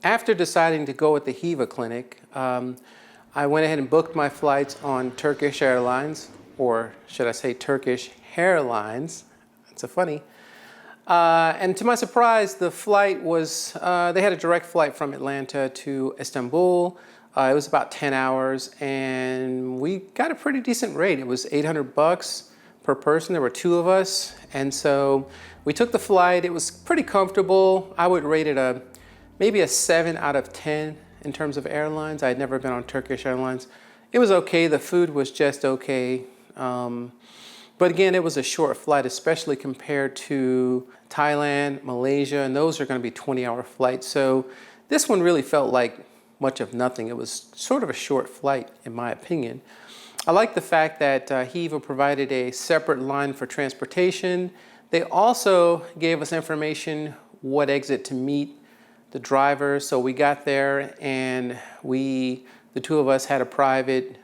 after deciding to go with the HEVA clinic, I went ahead and booked my flights on Turkish Airlines, or should I say Turkish Hairlines. It's a funny. And to my surprise, the flight was, they had a direct flight from Atlanta to Istanbul. It was about 10 hours, and we got a pretty decent rate. It was $800 per person. There were two of us, and so we took the flight. It was pretty comfortable. I would rate it maybe a 7 out of 10 in terms of airlines. I had never been on Turkish Airlines. It was okay. The food was just okay. But again, it was a short flight, especially compared to Thailand, Malaysia, and those are going to be 20-hour flights. So this one really felt like much of nothing. It was sort of a short flight, in my opinion. I like the fact that HEVA provided a separate line for transportation. They also gave us information what exit to meet the driver. So we got there, and the two of us had a private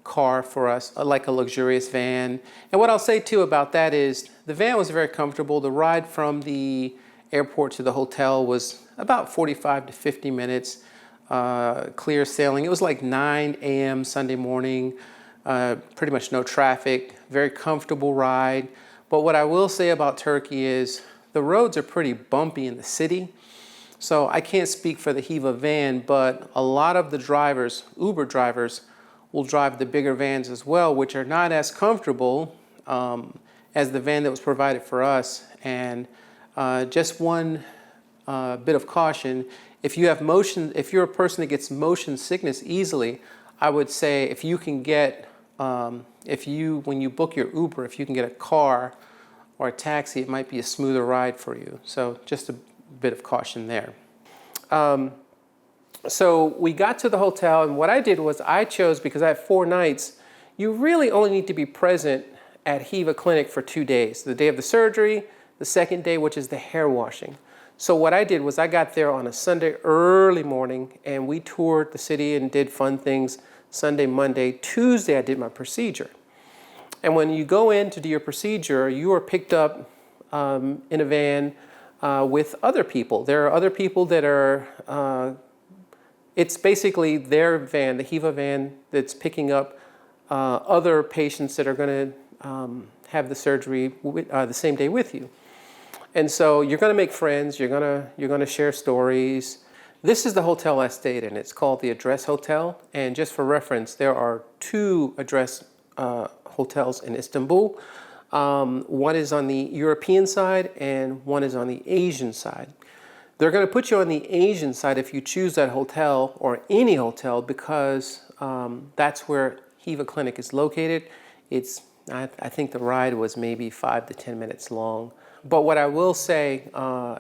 car for us, like a luxurious van. And what I'll say too about that is the van was very comfortable. The ride from the airport to the hotel was about 45 to 50 minutes. Clear sailing. It was like 9 a.m. Sunday morning, pretty much no traffic, very comfortable ride. But what I will say about Turkey is the roads are pretty bumpy in the city. So I can't speak for the HEVA van, but a lot of the drivers, Uber drivers, will drive the bigger vans as well, which are not as comfortable as the van that was provided for us. And just one bit of caution, if you're a person that gets motion sickness easily, I would say if you can get, when you book your Uber, if you can get a car or a taxi, it might be a smoother ride for you. So just a bit of caution there. So we got to the hotel, and what I did was I chose, because I have 4 nights, you really only need to be present at HEVA clinic for 2 days. The day of the surgery, the second day, which is the hair washing. So what I did was I got there on a Sunday early morning, and we toured the city and did fun things Sunday, Monday. Tuesday, I did my procedure. And when you go in to do your procedure, you are picked up in a van with other people. There are other people that are, it's basically their van, the HEVA van, that's picking up other patients that are going to have the surgery the same day with you. And so you're going to make friends, you're going to share stories. This is the hotel I stayed in. It's called the Address Hotel. And just for reference, there are 2 Address hotels in Istanbul. One is on the European side and one is on the Asian side. They're going to put you on the Asian side if you choose that hotel or any hotel, because that's where HEVA Clinic is located. I think the ride was maybe 5 to 10 minutes long. But what I will say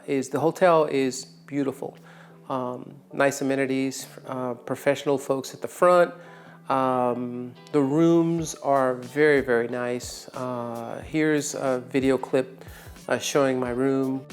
is the hotel is beautiful. Nice amenities, professional folks at the front. The rooms are very, very nice. Here's a video clip showing my room.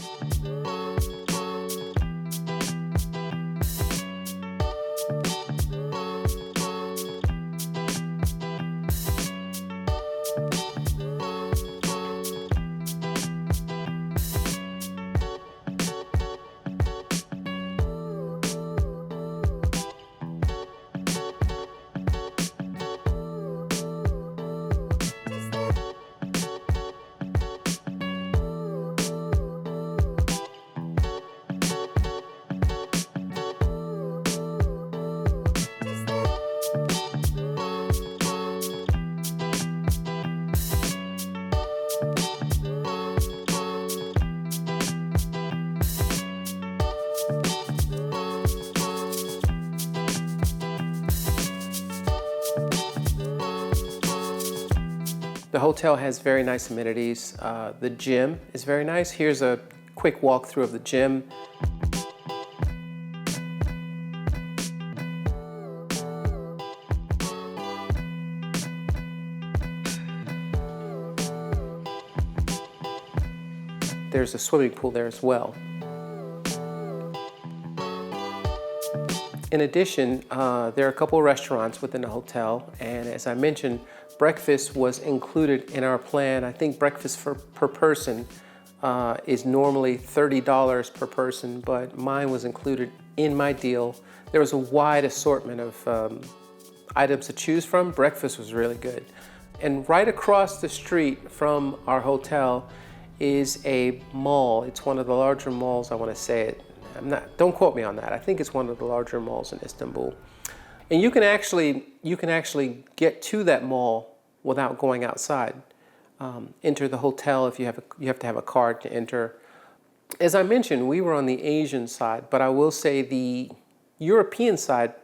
The hotel has very nice amenities. The gym is very nice. Here's a quick walkthrough of the gym. There's a swimming pool there as well. In addition, there are a couple of restaurants within the hotel, and as I mentioned, breakfast was included in our plan. I think breakfast per person is normally $30 per person, but mine was included in my deal. There was a wide assortment of items to choose from. Breakfast was really good. And right across the street from our hotel is a mall. It's one of the larger malls, I want to say it. Don't quote me on that. I think it's one of the larger malls in Istanbul. And you can actually get to that mall without going outside. Enter the hotel if you have to have a card to enter. As I mentioned, we were on the Asian side, but I will say the European side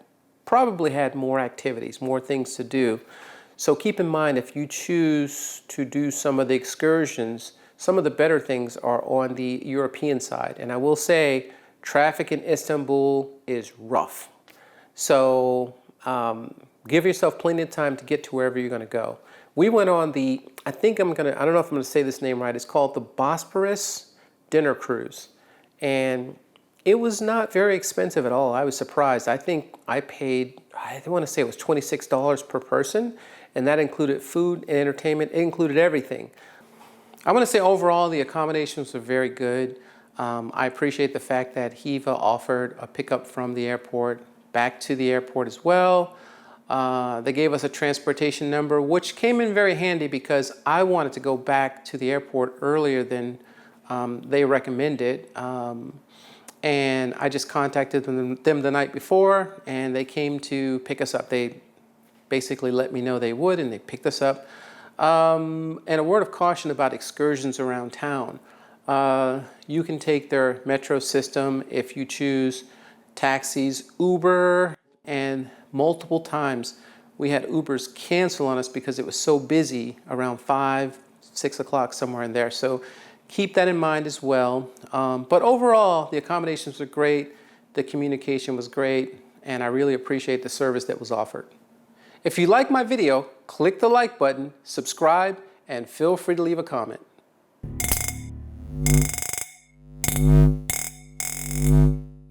probably had more activities, more things to do. So keep in mind, if you choose to do some of the excursions, some of the better things are on the European side. And I will say, traffic in Istanbul is rough. So give yourself plenty of time to get to wherever you're going to go. We went on the, I don't know if I'm going to say this name right, it's called the Bosporus Dinner Cruise. And it was not very expensive at all. I was surprised. I think I paid, I want to say it was $26 per person, and that included food and entertainment. It included everything. I want to say overall the accommodations were very good. I appreciate the fact that Hiva offered a pickup from the airport back to the airport as well. They gave us a transportation number, which came in very handy because I wanted to go back to the airport earlier than they recommended. And I just contacted them the night before, and they came to pick us up. They basically let me know they would, and they picked us up. And a word of caution about excursions around town. You can take their metro system if you choose taxis, Uber, and multiple times we had Ubers cancel on us because it was so busy around 5, 6 o'clock, somewhere in there. So keep that in mind as well. But overall, the accommodations were great, the communication was great, and I really appreciate the service that was offered. If you like my video, click the like button, subscribe, and feel free to leave a comment.